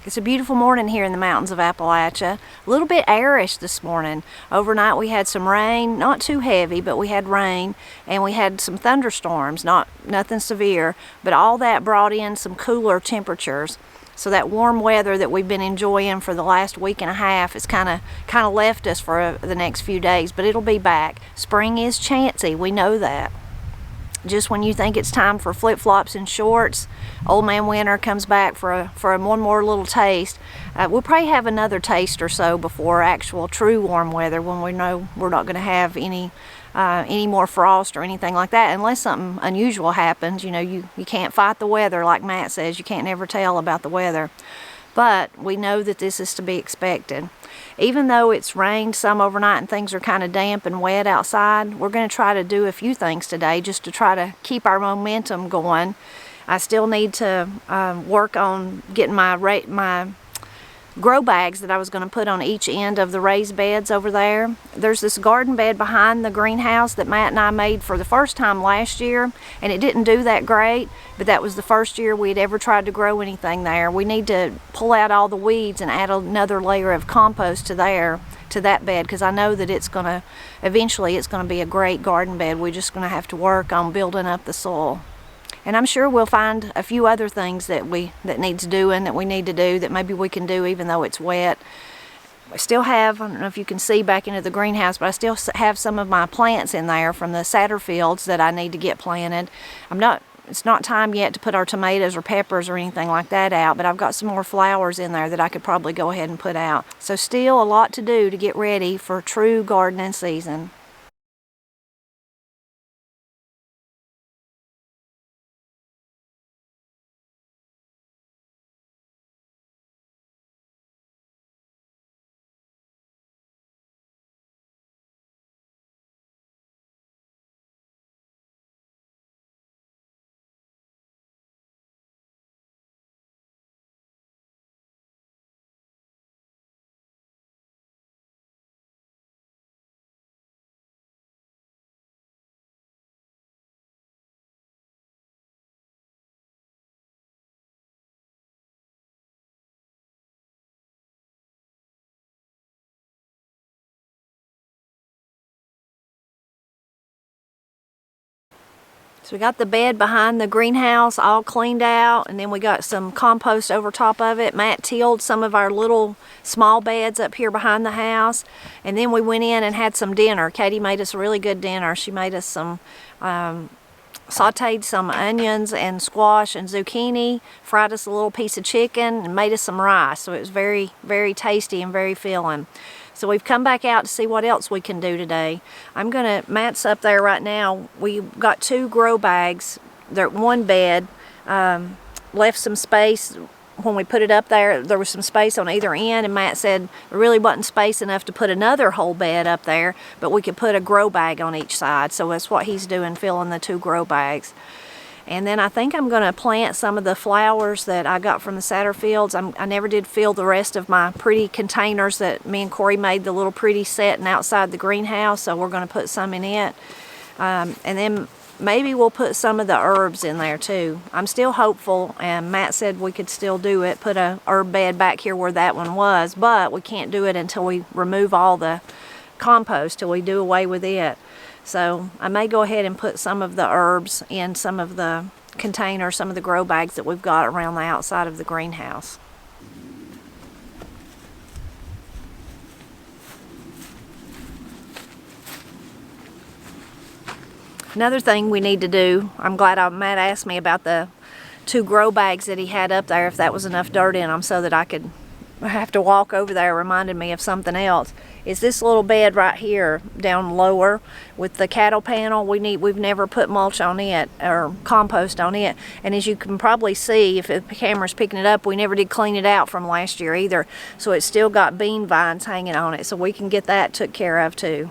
It's a beautiful morning here in the mountains of Appalachia. A little bit airish this morning. Overnight we had some rain, not too heavy, but we had rain, and we had some thunderstorms, nothing severe, but all that brought in some cooler temperatures. So that warm weather that we've been enjoying for the last week and a half has kind of left us for the next few days, but it'll be back. Spring is chancy, we know that. Just when you think it's time for flip-flops and shorts, old man winter comes back for one more little taste. We'll probably have another taste or so before actual true warm weather, when we know we're not going to have any more frost or anything like that, unless something unusual happens. You know, you can't fight the weather, like Matt says. You can't never tell about the weather. But we know that this is to be expected. Even though it's rained some overnight and things are kind of damp and wet outside, we're going to try to do a few things today just to try to keep our momentum going. I still need to work on getting my grow bags that I was going to put on each end of the raised beds over there. There's this garden bed behind the greenhouse that Matt and I made for the first time last year, and it didn't do that great, but that was the first year we'd ever tried to grow anything there. We need to pull out all the weeds and add another layer of compost to that bed, because I know that eventually it's going to be a great garden bed. We're just going to have to work on building up the soil. And I'm sure we'll find a few other things that needs doing, that we need to do, that maybe we can do even though it's wet. I still have, I don't know if you can see back into the greenhouse, but I still have some of my plants in there from the Satterfields that I need to get planted. It's not time yet to put our tomatoes or peppers or anything like that out, but I've got some more flowers in there that I could probably go ahead and put out. So still a lot to do to get ready for true gardening season. So we got the bed behind the greenhouse all cleaned out, and then we got some compost over top of it. Matt tilled some of our little small beds up here behind the house, and then we went in and had some dinner. Katie made us a really good dinner. She made us some sauteed some onions and squash and zucchini, fried us a little piece of chicken, and made us some rice. So it was very, very tasty and very filling. So we've come back out to see what else we can do today. Matt's up there right now. We got 2 grow bags. They're one bed. Left some space when we put it up there. There was some space on either end, and Matt said there really wasn't space enough to put another whole bed up there, but we could put a grow bag on each side. So that's what he's doing, filling the 2 grow bags. And then I think I'm going to plant some of the flowers that I got from the Satterfields. I never did fill the rest of my pretty containers that me and Corey made, the little pretty setting outside the greenhouse, so we're going to put some in it. And then maybe we'll put some of the herbs in there too. I'm still hopeful, and Matt said we could still do it, put a herb bed back here where that one was, but we can't do it until we remove all the compost, till we do away with it. So I may go ahead and put some of the herbs in some of the containers, some of the grow bags that we've got around the outside of the greenhouse. Another thing we need to do, I'm glad Matt asked me about the 2 grow bags that he had up there, if that was enough dirt in them so that I have to walk over there, reminded me of something else, is this little bed right here down lower with the cattle panel. We've never put mulch on it or compost on it, and as you can probably see if the camera's picking it up, we never did clean it out from last year either, so it's still got bean vines hanging on it, so we can get that took care of too.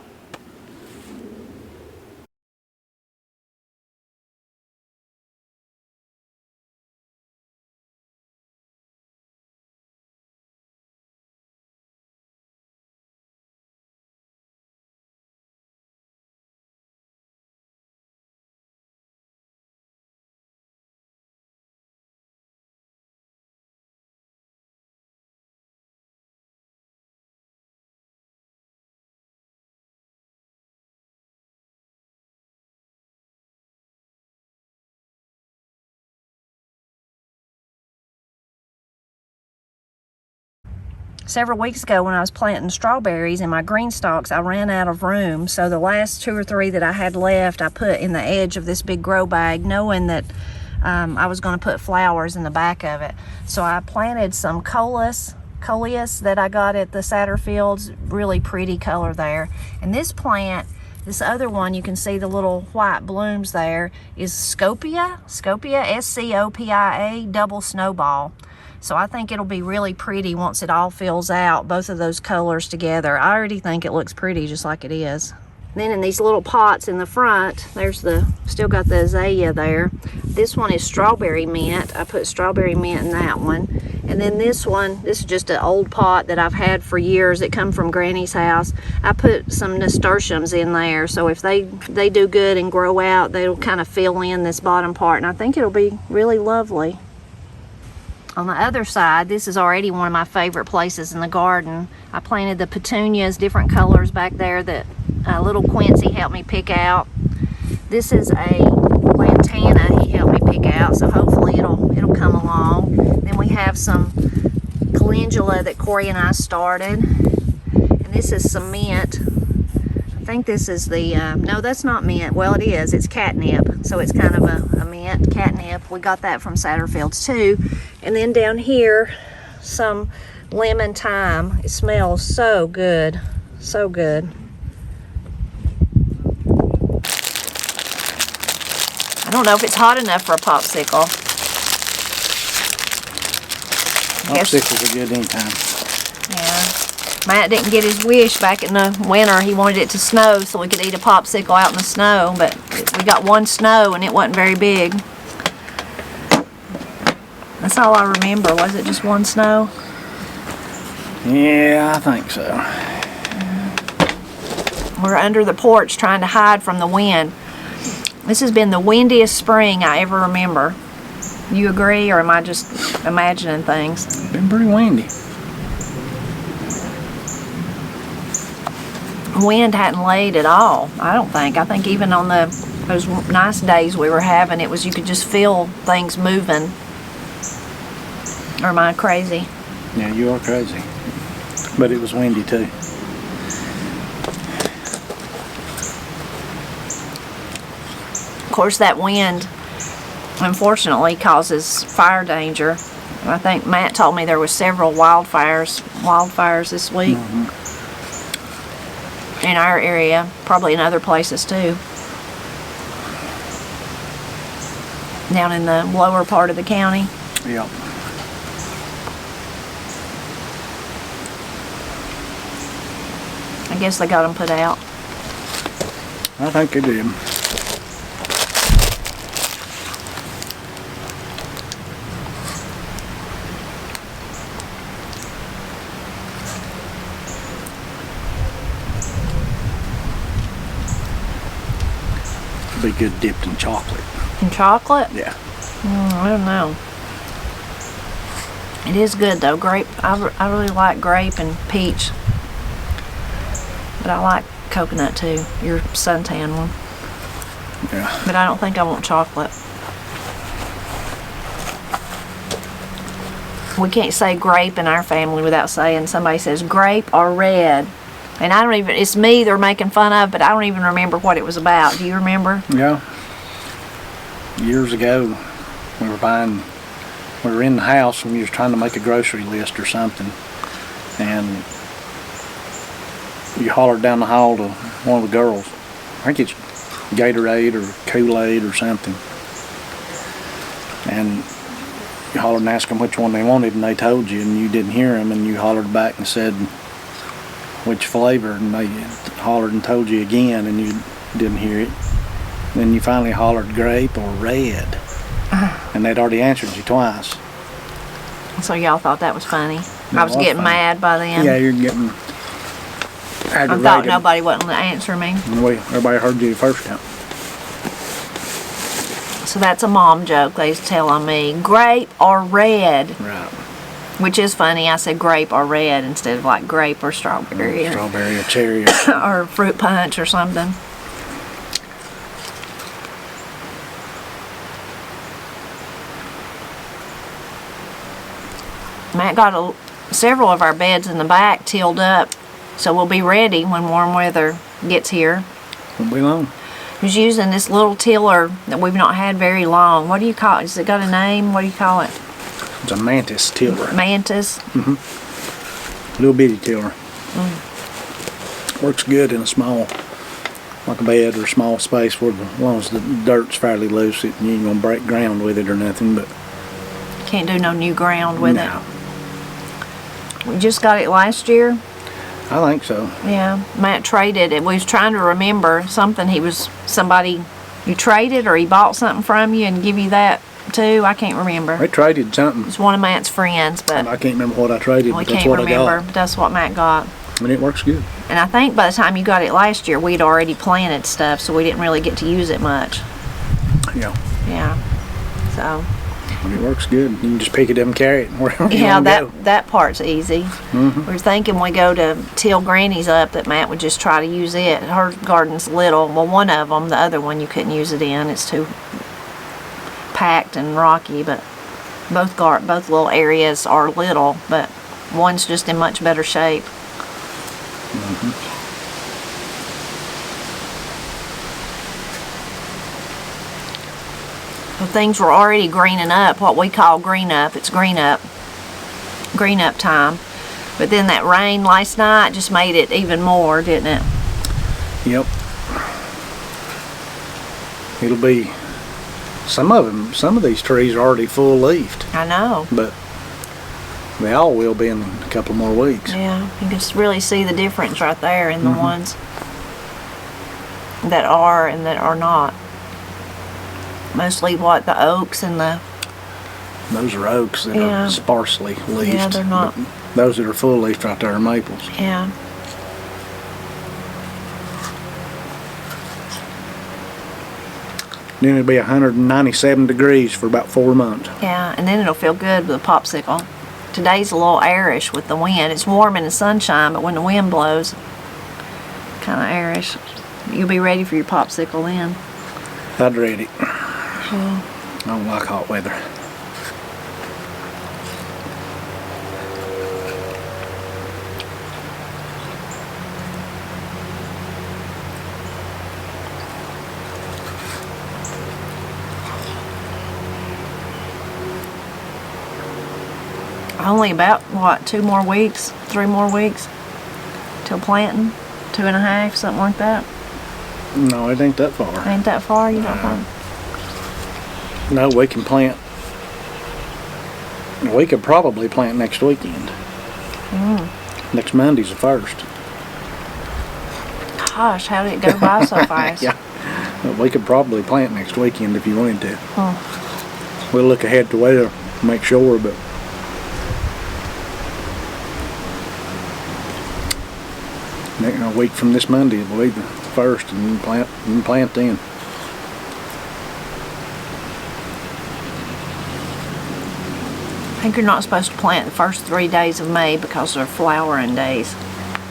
several weeks ago when I was planting strawberries in my green stalks, I ran out of room. So the last 2 or 3 that I had left, I put in the edge of this big grow bag, knowing that I was going to put flowers in the back of it. So I planted some coleus that I got at the Satterfields. Really pretty color there. And this plant, this other one, you can see the little white blooms there, is Scopia, Scopia, double snowball. So I think it'll be really pretty once it all fills out, both of those colors together. I already think it looks pretty just like it is. Then in these little pots in the front, there's still got the azalea there. This one is strawberry mint. I put strawberry mint in that one. And then this one, this is just an old pot that I've had for years. It come from Granny's house. I put some nasturtiums in there, so if they do good and grow out, they'll kind of fill in this bottom part, and I think it'll be really lovely. On the other side, this is already one of my favorite places in the garden. I planted the petunias, different colors back there that little Quincy helped me pick out. This is a lantana he helped me pick out, so hopefully it'll come along. Then we have some calendula that Corey and I started, and this is some mint. I think this is the no, that's not mint. Well, it is. It's catnip, so it's kind of a mint catnip. We got that from Satterfields too. And then down here, some lemon thyme. It smells so good, so good. I don't know if it's hot enough for a popsicle. Popsicles are good anytime. Yeah. Matt didn't get his wish back in the winter. He wanted it to snow so we could eat a popsicle out in the snow, but we got one snow and it wasn't very big. That's all I remember. Was it just one snow? Yeah, I think so. We're under the porch trying to hide from the wind. This has been the windiest spring I ever remember. You agree, or am I just imagining things? It's been pretty windy. Wind hadn't laid at all, I don't think. I think even on those nice days we were having, you could just feel things moving. Or am I crazy? Yeah, you are crazy. But it was windy too. Of course, that wind, unfortunately, causes fire danger. I think Matt told me there was several wildfires this week. In our area, probably in other places too. Down in the lower part of the county. Yeah. I guess they got them put out. I think they did. Be good dipped in chocolate. In chocolate? Yeah. I don't know. It is good though. Grape. I really like grape and peach. But I like coconut too. Your suntan one. Yeah. But I don't think I want chocolate. We can't say grape in our family without saying somebody says grape or red. And I don't even, it's me they're making fun of, but I don't even remember what it was about. Do you remember? Yeah. Years ago, we were in the house and we was trying to make a grocery list or something. And you hollered down the hall to one of the girls. I think it's Gatorade or Kool-Aid or something. And you hollered and asked them which one they wanted, and they told you, and you didn't hear them, and you hollered back and said which flavor, and they hollered and told you again, and you didn't hear it. Then you finally hollered grape or red, and they'd already answered you twice. So y'all thought that was funny. That I was getting funny. mad by then. Yeah, you're getting aggravated. I thought nobody wasn't going to answer me. And everybody heard you the first time. So that's a mom joke they tell on me. Grape or red. Right. Which is funny. I said grape or red instead of like grape or strawberry. Strawberry or cherry. Or fruit punch or something. Matt got several of our beds in the back tilled up, so we'll be ready when warm weather gets here. Won't be long. Was using this little tiller that we've not had very long. What do you call it? Has it got a name? What do you call it? It's a mantis tiller. Mantis? Little bitty tiller. Works good in a small, like a bed or a small space where, as long as the dirt's fairly loose, you ain't gonna break ground with it or nothing, but. Can't do no new ground with No. it. We just got it last year. I think so. Yeah, Matt traded it. We was trying to remember something. Somebody, you traded or he bought something from you and give you that too. I can't remember. They traded something. It's one of Matt's friends, but I can't remember what I traded, we but that's can't what remember. I got. But that's what Matt got. And it works good. And I think by the time you got it last year, we'd already planted stuff, so we didn't really get to use it much. Yeah. Yeah. So. But it works good. You can just pick it up and carry it wherever you Yeah, want to go. that part's easy. We were thinking we go to till Granny's up that Matt would just try to use it. Her garden's little. Well, one of them, the other one you couldn't use it in. It's too packed and rocky. But both little areas are little, but one's just in much better shape. So things were already greening up, what we call green up. It's green up time. But then that rain last night just made it even more, didn't it? Yep. It'll be, some of these trees are already full leafed, I know. but they all will be in a couple more weeks. Yeah, you can just really see the difference right there in the ones that are and that are not. Mostly what, the oaks and the... Those are oaks that Yeah. are sparsely leafed. Yeah, they're not. But those that are full leafed right there are maples. Yeah. Then it'll be 197 degrees for about 4 months. Yeah, and then it'll feel good with a popsicle. Today's a little airish with the wind. It's warm in the sunshine, but when the wind blows, kind of airish. You'll be ready for your popsicle then. I'd read it. Yeah. I don't like hot weather. Only about, what, 2 more weeks, 3 more weeks till planting? 2.5, something like that. No, it ain't that far. Ain't that far, you don't think? No, we can plant. We could probably plant next weekend. Next Monday's the 1st. Gosh, how did it go by so fast? Yeah. But we could probably plant next weekend if you wanted to. We'll look ahead to weather, make sure, but a week from this Monday will be the 1st, and you can plant then. I think you're not supposed to plant the first 3 days of May because they're flowering days.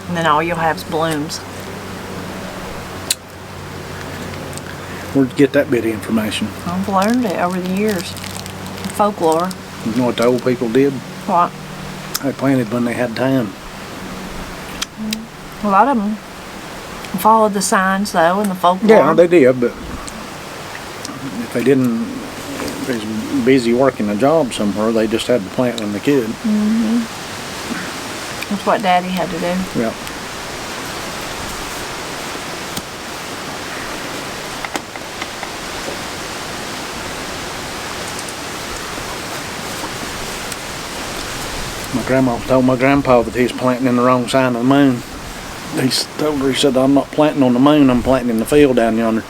And then all you'll have is blooms. Where'd you get that bit of information? I've learned it over the years. Folklore. You know what the old people did? What? They planted when they had time. A lot of them followed the signs though and the folklore. Yeah, they did, but if they didn't, if they was busy working a job somewhere, they just had to plant when they could. That's what Daddy had to do. Yeah. My grandma told my grandpa that he was planting in the wrong side of the moon. He told her, he said, I'm not planting on the moon, I'm planting in the field down yonder.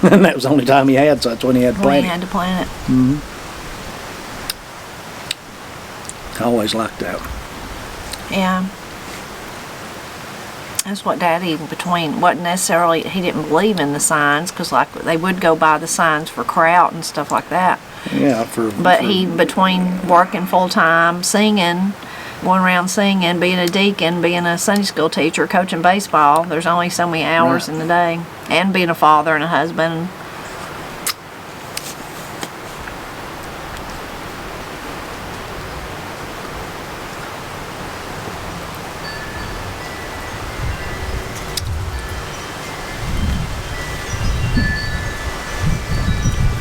And that was the only time he had, so that's when he had to When plant he it. had to plant it. I always liked that. Yeah. That's what Daddy, wasn't necessarily, he didn't believe in the signs, because like they would go by the signs for kraut and stuff like that. Yeah, But he, between working full-time, singing, going around singing, being a deacon, being a Sunday school teacher, coaching baseball, there's only so many hours in the day. And being a father and a husband.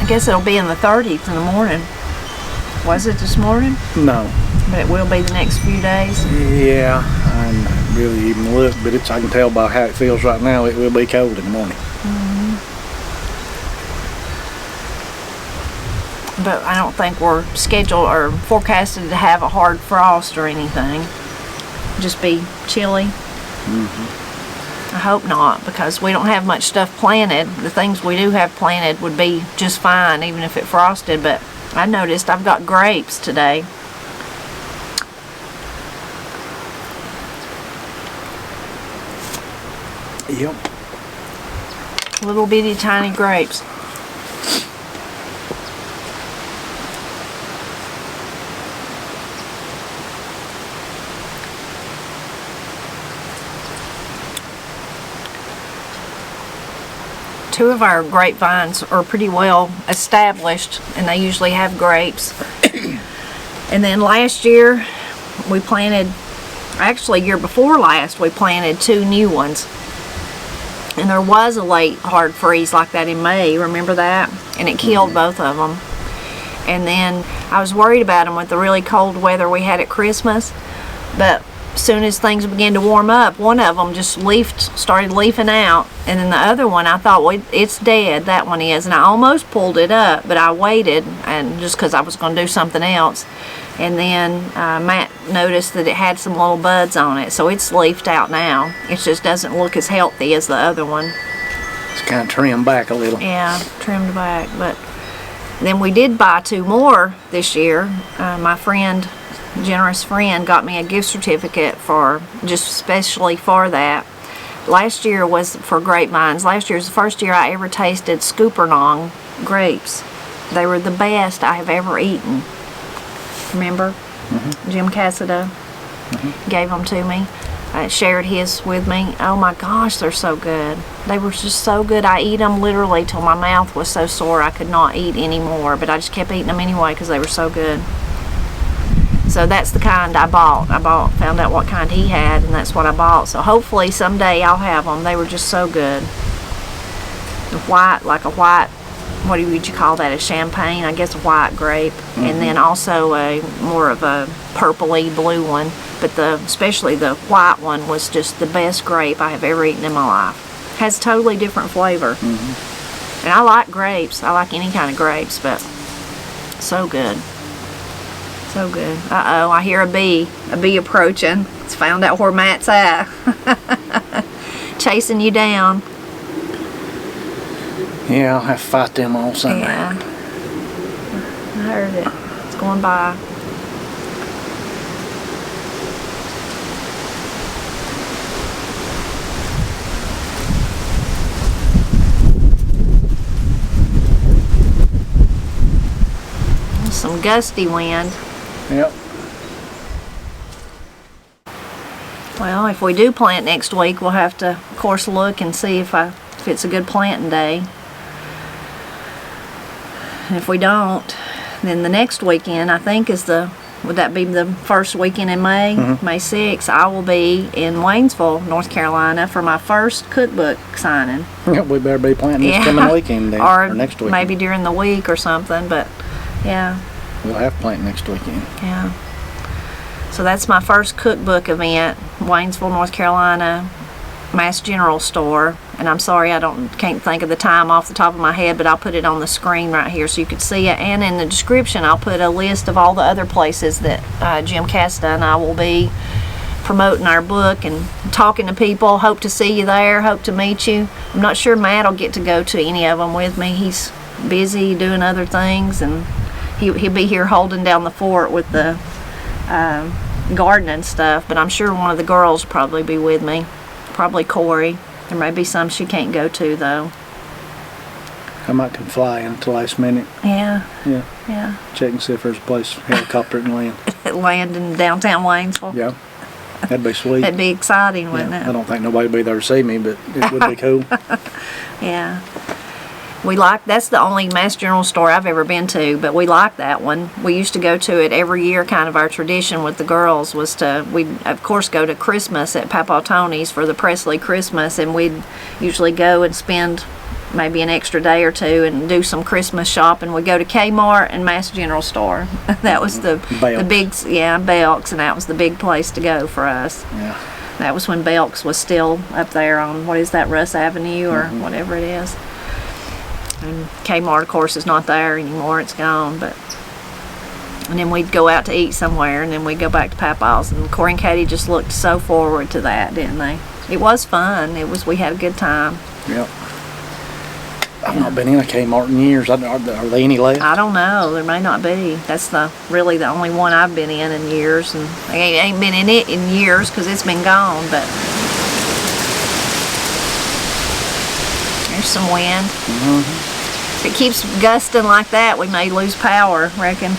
I guess it'll be in the 30s in the morning. Was it this morning? No. But it will be the next few days. Yeah, I haven't really even looked, but I can tell by how it feels right now, it will be cold in the morning. But I don't think we're scheduled or forecasted to have a hard frost or anything. Just be chilly. I hope not, because we don't have much stuff planted. The things we do have planted would be just fine, even if it frosted. But I noticed I've got grapes today. Yep. Little bitty tiny grapes. Two of our grapevines are pretty well established, and they usually have grapes. And then last year we planted, actually year before last, we planted 2 new ones. And there was a late hard freeze like that in May, remember that? And it killed both of them. And then I was worried about them with the really cold weather we had at Christmas. But as soon as things began to warm up, one of them just started leafing out. And then the other one, I thought, well, it's dead, that one is. And I almost pulled it up, but I waited, and just because I was going to do something else. And then Matt noticed that it had some little buds on it, so it's leafed out now. It just doesn't look as healthy as the other one. It's kind of trimmed back a little. Yeah, trimmed back. But then we did buy 2 more this year. My friend, generous friend, got me a gift certificate for just especially for that. Last year was for grapevines. Last year was the first year I ever tasted Scoopernong grapes. They were the best I have ever eaten. Remember? Jim Cassida gave them to me. Shared his with me. Oh my gosh, they're so good. They were just so good. I eat them literally till my mouth was so sore I could not eat anymore, but I just kept eating them anyway because they were so good. So that's the kind I bought. Found out what kind he had, and that's what I bought. So hopefully someday I'll have them. They were just so good. The white, like a white, what would you call that, a champagne? I guess a white grape. And then also a more of a purpley blue one. But especially the white one was just the best grape I have ever eaten in my life. Has totally different flavor. And I like grapes. I like any kind of grapes, but so good. So good. Uh-oh, I hear a bee approaching. It's found out where Matt's at. Chasing you down. Yeah, I'll have to fight them all Sunday. Yeah. I heard it. It's going by. Some gusty wind. Yep. Well, if we do plant next week, we'll have to, of course, look and see if it's a good planting day. And if we don't, then the next weekend, I think, would that be the first weekend in May? May 6th, I will be in Waynesville, North Carolina for my first cookbook signing. Yep, we better be planting this coming weekend then, or next weekend. Maybe during the week or something, but yeah. We'll have to plant next weekend. Yeah. So that's my first cookbook event, Waynesville, North Carolina, Mast General Store. And I'm sorry can't think of the time off the top of my head, but I'll put it on the screen right here so you could see it. And in the description, I'll put a list of all the other places that Jim Casta and I will be promoting our book and talking to people. Hope to see you there. Hope to meet you. I'm not sure Matt will get to go to any of them with me. He's busy doing other things, and he'll be here holding down the fort with the gardening stuff, but I'm sure one of the girls will probably be with me. Probably Corey. There may be some she can't go to, though. I might come fly in at the last minute. Yeah. Yeah. Check and see if there's a place, helicopter can land. Land in downtown Waynesville. Yeah. That'd be sweet. That'd be exciting, wouldn't it? I don't think nobody would be there to see me, but it would be cool. Yeah. That's the only Mast General store I've ever been to, but we like that one. We used to go to it every year. Kind of our tradition with the girls was we'd of course go to Christmas at Papa Tony's for the Presley Christmas, and we'd usually go and spend maybe an extra day or two and do some Christmas shopping. We'd go to Kmart and Mast General Store. That was the big, Belk's, and that was the big place to go for us. Yeah. That was when Belk's was still up there on, what is that, Russ Avenue or whatever it is. And Kmart, of course, is not there anymore. It's gone. And then we'd go out to eat somewhere, and then we'd go back to Papa's. And Corey and Katie just looked so forward to that, didn't they? It was fun. We had a good time. Yep. I've not been in a Kmart in years. Are there any left? I don't know. There may not be. That's really the only one I've been in years, and I ain't been in it in years because it's been gone. But there's some wind. If it keeps gusting like that, we may lose power. Reckon.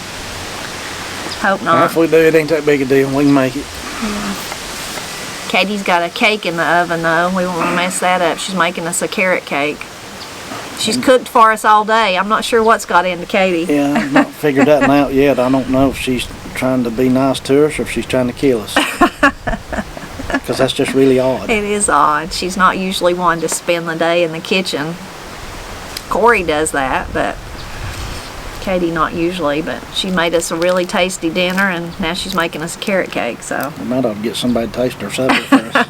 Hope not. If we do, it ain't that big a deal. We can make it. Yeah. Katie's got a cake in the oven though. We won't want to mess that up. She's making us a carrot cake. She's cooked for us all day. I'm not sure what's got into Katie. Yeah, I've not figured that out yet. I don't know if she's trying to be nice to us or if she's trying to kill us. Because that's just really odd. It is odd. She's not usually one to spend the day in the kitchen. Corey does that, but Katie not usually. But she made us a really tasty dinner, and now she's making us a carrot cake. So we might ought to get somebody to taste our supper for us.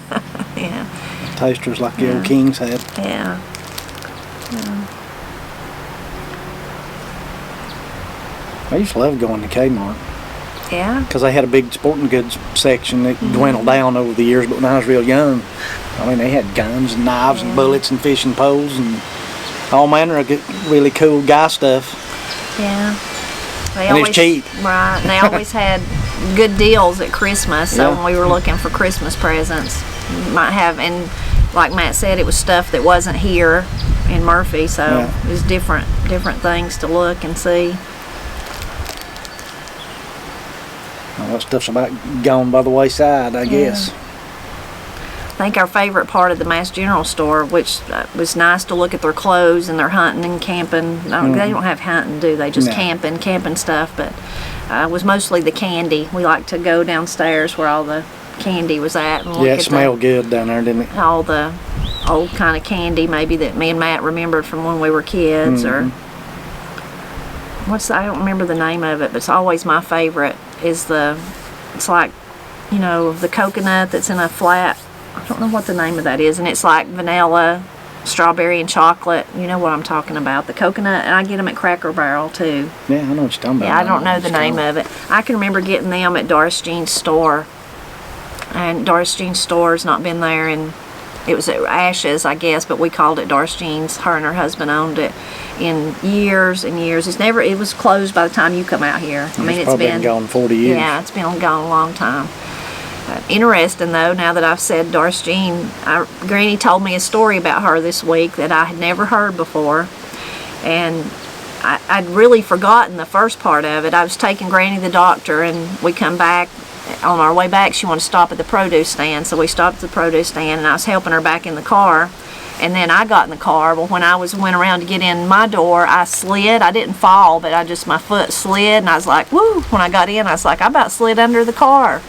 Yeah. Tasters like the old kings had. Yeah. I used to love going to Kmart. Yeah. Because they had a big sporting goods section that dwindled down over the years, but when I was real young, I mean, they had guns and knives and bullets and fishing poles and all manner of really cool guy stuff. Yeah. And it's cheap. Right. And they always had good deals at Christmas, so when we were looking for Christmas presents, you might have, and like Matt said, it was stuff that wasn't here in Murphy, so it was different things to look and see. All that stuff's about gone by the wayside, I guess. I think our favorite part of the Mast General Store, which was nice to look at their clothes and their hunting and camping. They don't have hunting, do they? Just camping stuff. But was mostly the candy. We like to go downstairs where all the candy was at. And look it smelled good down there, didn't it? All the old kind of candy maybe that me and Matt remembered from when we were kids. Or I don't remember the name of it, but it's always my favorite. It's like, the coconut that's in a flat. I don't know what the name of that is, and it's like vanilla, strawberry, and chocolate. You know what I'm talking about. The coconut, and I get them at Cracker Barrel too. Yeah, I know what you're talking about. Yeah, I don't know the name of it. I can remember getting them at Doris Jean's store, and Doris Jean's store has not been there, and it was at Ashes, I guess, but we called it Doris Jean's. Her and her husband owned it in years and years. It was closed by the time you come out here. I mean, it's been gone 40 years. Yeah, it's been gone a long time. Interesting though, now that I've said Doris Jean, Granny told me a story about her this week that I had never heard before, and I'd really forgotten the first part of it. I was taking Granny to the doctor, and we come back. On our way back, she wanted to stop at the produce stand, so we stopped at the produce stand, and I was helping her back in the car. And then I got in the car. Well, when I went around to get in my door, I slid. I didn't fall, but my foot slid, and I was like, woo. When I got in, I was like, I about slid under the car.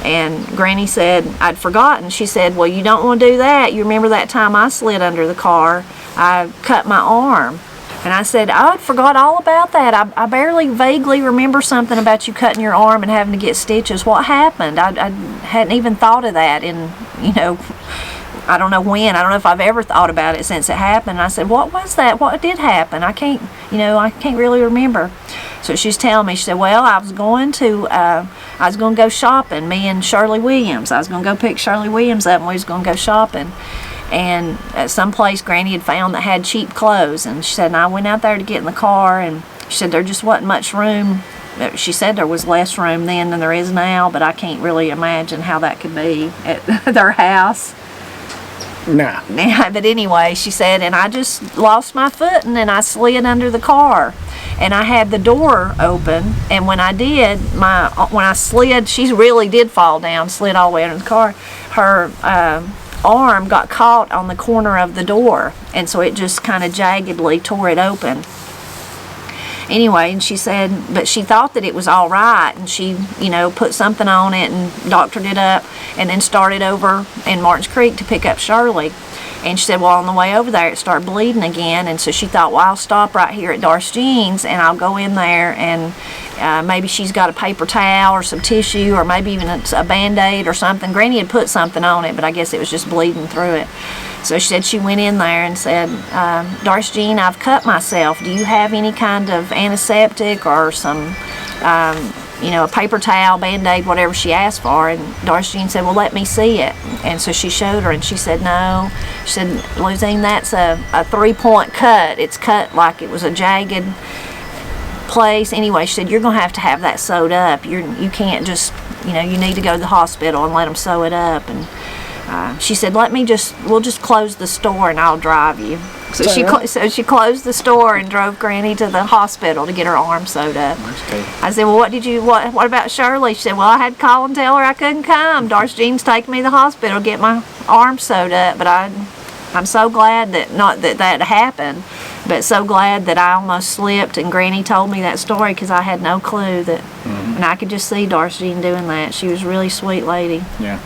And Granny said, I'd forgotten. She said, well, you don't want to do that. You remember that time I slid under the car? I cut my arm. And I said, I forgot all about that. I barely vaguely remember something about you cutting your arm and having to get stitches. What happened? I hadn't even thought of that in, I don't know when. I don't know if I've ever thought about it since it happened. And I said, what was that? What did happen? I can't really remember. So she's telling me, she said, well, I was going to go shopping, me and Shirley Williams. I was going to go pick Shirley Williams up, and we was going to go shopping. And at some place Granny had found that had cheap clothes. And she said, and I went out there to get in the car, and she said there just wasn't much room. She said there was less room then than there is now, but I can't really imagine how that could be at their house. Nah. But anyway, she said, and I just lost my footing, and I slid under the car. And I had the door open, and when I did, when I slid, she really did fall down, slid all the way under the car. Her arm got caught on the corner of the door, and so it just kind of jaggedly tore it open. Anyway, and she said, but she thought that it was all right, and she, put something on it and doctored it up, and then started over in Martins Creek to pick up Shirley. And she said, well, on the way over there, it started bleeding again. And so she thought, well, I'll stop right here at Darce Jean's and I'll go in there and maybe she's got a paper towel or some tissue or maybe even a Band-Aid or something. Granny had put something on it, but I guess it was just bleeding through it. So she said she went in there and said, Darce Jean, I've cut myself. Do you have any kind of antiseptic or some, a paper towel, Band-Aid, whatever she asked for? And Darce Jean said, well, let me see it. And so she showed her and she said, no. She said, Luzine, that's a 3-point cut. It's cut like it was a jagged place. Anyway, she said, you're going to have that sewed up. You can't just, you need to go to the hospital and let them sew it up. And she said, we'll just close the store and I'll drive you. So she closed the store and drove Granny to the hospital to get her arm sewed up. Okay. I said, well, what about Shirley? She said, well, I had to call and tell her I couldn't come. Darce Jean's taking me to the hospital to get my arm sewed up. But I'm so glad that happened, but so glad that I almost slipped and Granny told me that story because I had no clue that, and I could just see Darce Jean doing that. She was a really sweet lady. Yeah.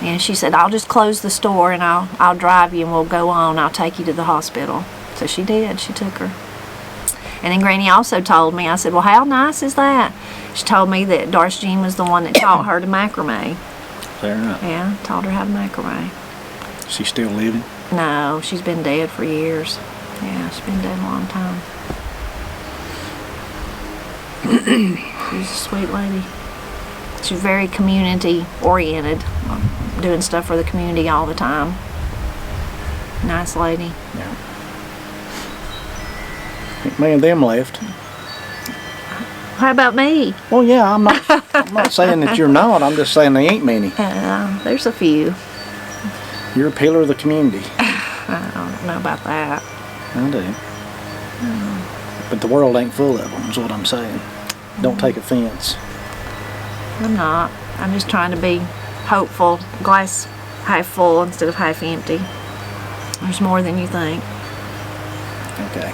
And she said, I'll just close the store and I'll drive you and we'll go on. I'll take you to the hospital. So she did. She took her. And then Granny also told me, I said, well, how nice is that? She told me that Darce Jean was the one that taught her to macrame. Fair enough. Yeah, taught her how to macrame. She's still living? No, she's been dead for years. Yeah, she's been dead a long time. She's a sweet lady. She's very community oriented, doing stuff for the community all the time. Nice lady. Yeah. Me and them left. How about me? Well, yeah, I'm not saying that you're not. I'm just saying there ain't many. There's a few. You're a pillar of the community. I don't know about that. I do. But the world ain't full of them, is what I'm saying. Don't take offense. I'm not. I'm just trying to be hopeful. Glass half full instead of half empty. There's more than you think. Okay.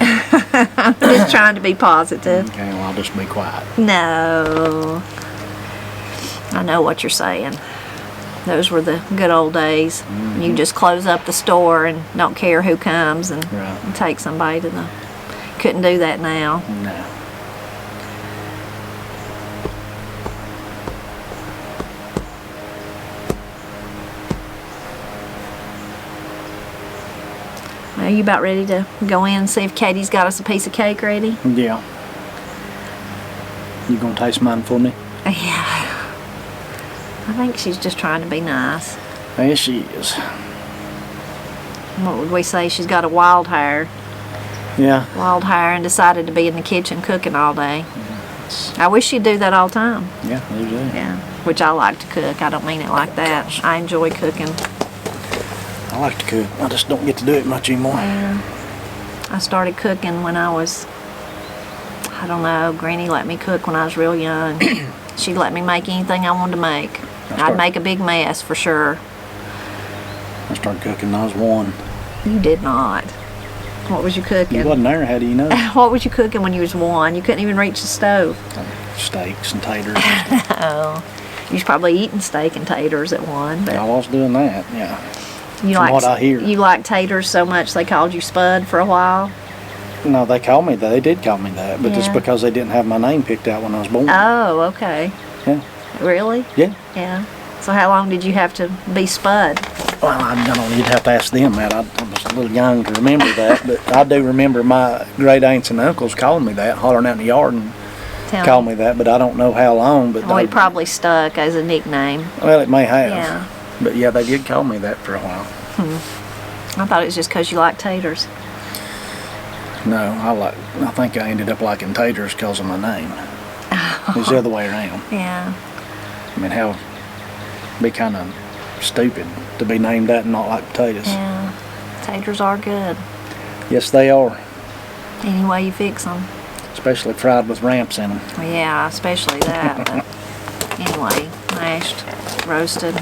I'm just trying to be positive. Okay, well, I'll just be quiet. No. I know what you're saying. Those were the good old days. You just close up the store and don't care who comes and take somebody to the... Couldn't do that now. No. Are you about ready to go in and see if Katie's got us a piece of cake ready? Yeah. You gonna taste mine for me? Yeah. I think she's just trying to be nice. Yes, she is. What would we say? She's got a wild hair. Yeah. Wild hair and decided to be in the kitchen cooking all day. I wish she'd do that all the time. Yeah, there's that. Yeah. Which I like to cook. I don't mean it like that. I enjoy cooking. I like to cook. I just don't get to do it much anymore. Yeah. I started cooking when I was, I don't know, Granny let me cook when I was real young. She'd let me make anything I wanted to make. I'd make a big mess for sure. I started cooking when I was 1. You did not. What was you cooking? You wasn't there, how do you know? What was you cooking when you was 1? You couldn't even reach the stove. Steaks and taters. Oh. You was probably eating steak and taters at 1. But I was doing that, yeah. From what I hear. You liked taters so much they called you Spud for a while? No, they called me that. They did call me that, but it's because they didn't have my name picked out when I was born. Oh, okay. Yeah. Really? Yeah. Yeah. So how long did you have to be Spud? Well, I don't know. You'd have to ask them that. I was a little young to remember that, but I do remember my great aunts and uncles calling me that, hollering out in the yard and calling me that, but I don't know how long. But it probably stuck as a nickname. Well, it may have. Yeah. But yeah, they did call me that for a while. I thought it was just because you like taters. No, I think I ended up liking taters because of my name. It's the other way around. Yeah. I mean, how be kind of stupid to be named that and not like potatoes. Yeah. Taters are good. Yes, they are. Any way you fix them. Especially fried with ramps in them. Well, yeah, especially that. But anyway, mashed, roasted,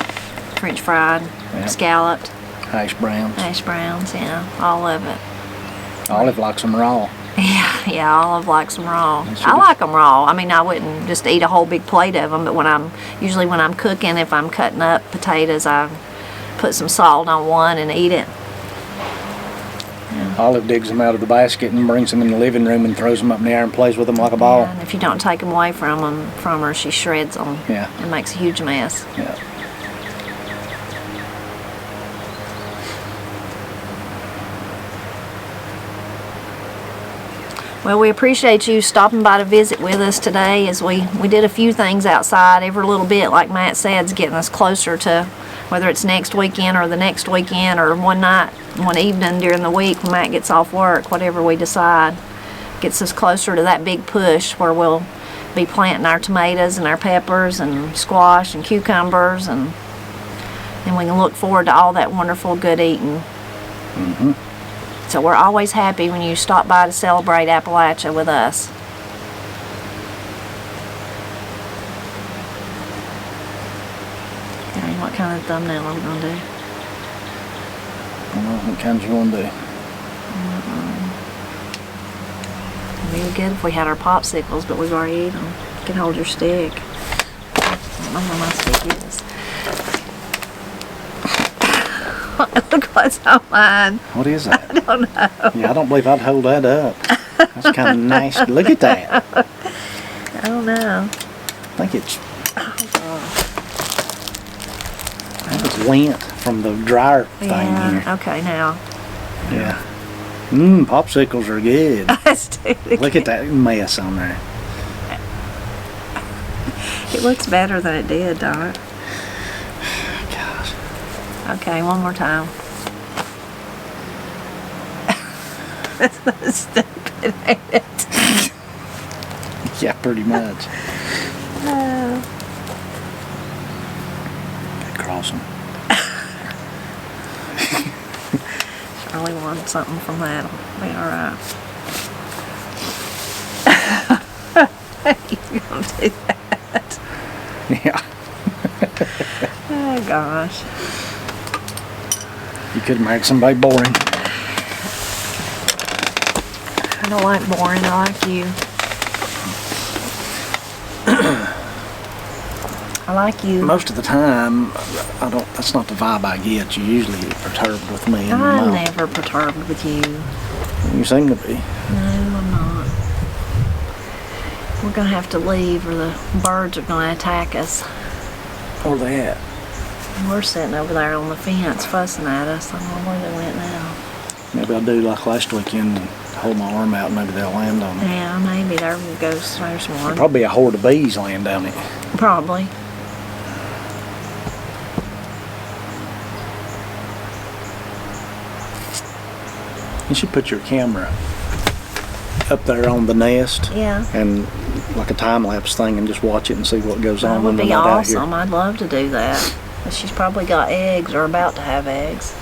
French fried, scalloped. Hash browns. Hash browns, yeah. All of it. Olive likes them raw. Yeah, Olive likes them raw. I like them raw. I mean, I wouldn't just eat a whole big plate of them, but usually when I'm cooking, if I'm cutting up potatoes, I put some salt on one and eat it. Olive digs them out of the basket and brings them in the living room and throws them up in the air and plays with them like a ball. Yeah, and if you don't take them away from her, she shreds them. Yeah. And makes a huge mess. Yeah. Well, we appreciate you stopping by to visit with us today as we did a few things outside every little bit, like Matt said, is getting us closer to whether it's next weekend or the next weekend or one night, one evening during the week when Matt gets off work, whatever we decide. Gets us closer to that big push where we'll be planting our tomatoes and our peppers and squash and cucumbers, and we can look forward to all that wonderful good eating. Mm-hmm. So we're always happy when you stop by to celebrate Appalachia with us. Okay, what kind of thumbnail are we going to do? I don't know what kind you want to do. It'd be good if we had our popsicles, but we've already eaten them. You can hold your stick. I don't know where my stick is. Look what's on mine. What is that? I don't know. Yeah, I don't believe I'd hold that up. That's kind of nice. Look at that. I don't know. I think it's lint from the dryer thing here. Okay, now. Yeah. Popsicles are good. Look at that mess on there. It looks better than it did, don't it? Gosh. Okay, one more time. That's not stupid, ain't it? Yeah, pretty much. Cross them. Charlie wanted something from that. It'll be alright. You're gonna do that? Yeah. Oh gosh. You could make somebody boring. I don't like boring, I like you. I like you. Most of the time, I don't. That's not the vibe I get. You usually get perturbed with me. I'm never perturbed with you. You seem to be. No, I'm not. We're gonna have to leave, or the birds are gonna attack us. Where they at? We're sitting over there on the fence fussing at us. I don't know where they went now. Maybe I'll do like last weekend and hold my arm out and maybe they'll land on me. Yeah, maybe there goes. There's one. There'll probably a horde of bees land down it. Probably. You should put your camera up there on the nest. Yeah. And like a time-lapse thing and just watch it and see what goes on. That would when be they're out awesome. here. I'd love to do that. But she's probably got eggs or about to have eggs.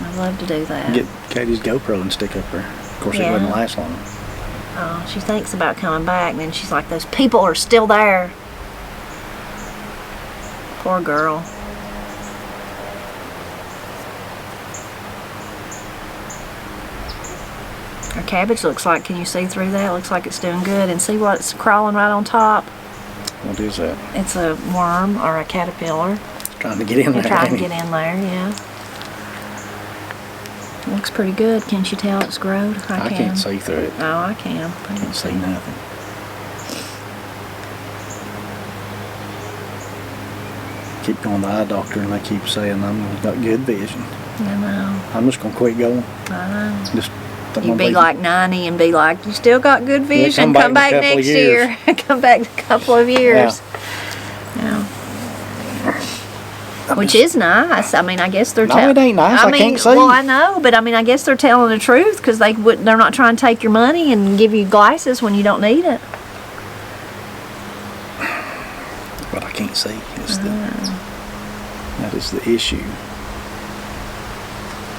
I'd love to do that. Get Katie's GoPro and stick up there. Of course, Yeah. it wouldn't last long. Oh, she thinks about coming back, and then she's like, those people are still there. Poor girl. Our cabbage looks like, can you see through that? It looks like it's doing good. And see what's crawling right on top? What is that? It's a worm or a caterpillar. Trying to get in there. Trying to ain't get he? in there, yeah. Looks pretty good. Can't you tell it's growed? I can. can't see through it. Oh, I can. I can't see nothing. Keep going to the eye doctor and they keep saying I've got good vision. I know. I'm just going to quit going. I know. Just You'd be like 90 and be like, you still got good vision. come back in a couple next of year. Come back in a couple of years. Yeah. Which is nice. I mean, I guess they're No, it ain't nice. I can't see. Well, I know, but I mean, I guess they're telling the truth because they're not trying to take your money and give you glasses when you don't need it. But I can't see. That is the issue.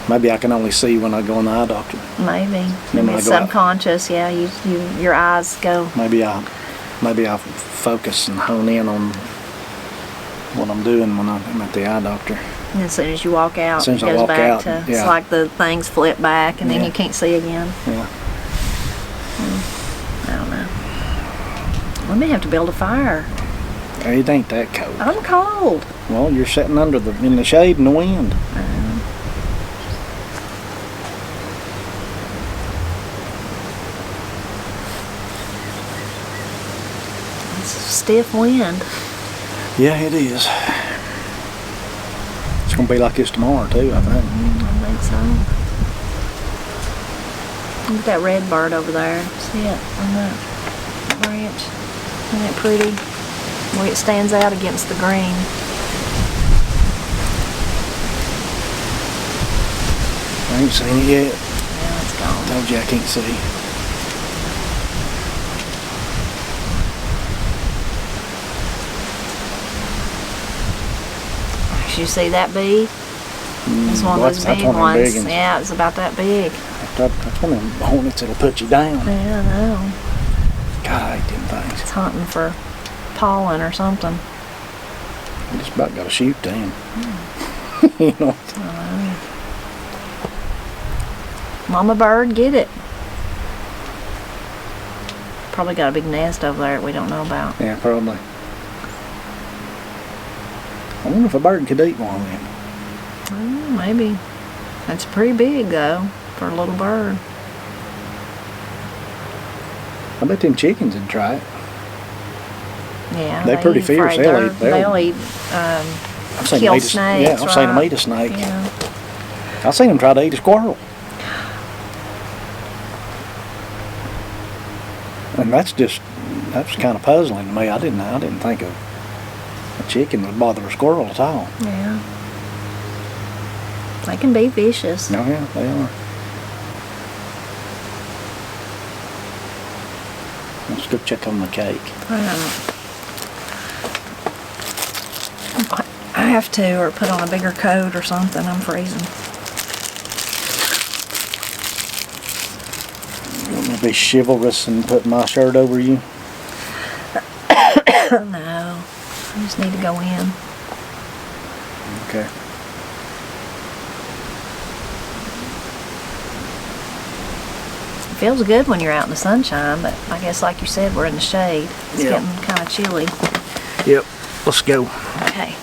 Maybe I can only see when I go in the eye doctor. Maybe Then when I it's go out- subconscious. Yeah, your eyes go. Maybe I focus and hone in on what I'm doing when I'm at the eye doctor. And as soon as you walk out, As soon it as I goes walk back out, to, yeah. it's like the things flip back and then Yeah. you can't see again. Yeah. I don't know. We may have to build a fire. It ain't that cold. I'm cold. Well, you're sitting in the shade in the wind. It's a stiff wind. Yeah, it is. It's gonna be like this tomorrow too, I think. I think so. Look at that red bird over there. See it on that branch? Isn't it pretty? The way it stands out against the green. I ain't seen it yet. Yeah, it's gone. Told you I can't see. You see that bee? It's one of those big ones. Yeah, it's about that big. That's one of them hornets that'll put you down. Yeah, I know. God, I hate them things. It's hunting for pollen or something. I just about got to shoot them. You know. Mama bird, get it. Probably got a big nest over there that we don't know about. Yeah, probably. I wonder if a bird could eat one of them. Maybe. That's pretty big though for a little bird. I bet them chickens would try it. Yeah, they're pretty fierce. They'll eat kill snakes. Yeah, I've seen them eat a snake. Yeah. I've seen them try to eat a squirrel. And that's kind of puzzling to me. I didn't think a chicken would bother a squirrel at all. Yeah. They can be vicious. Oh yeah, they are. Let's go check on the cake. I have to, or put on a bigger coat or something. I'm freezing. You want me to be chivalrous and put my shirt over you? No. I just need to go in. Okay. It feels good when you're out in the sunshine, but I guess like you said, we're in the shade. It's getting kind of chilly. Yep. Let's go. Okay.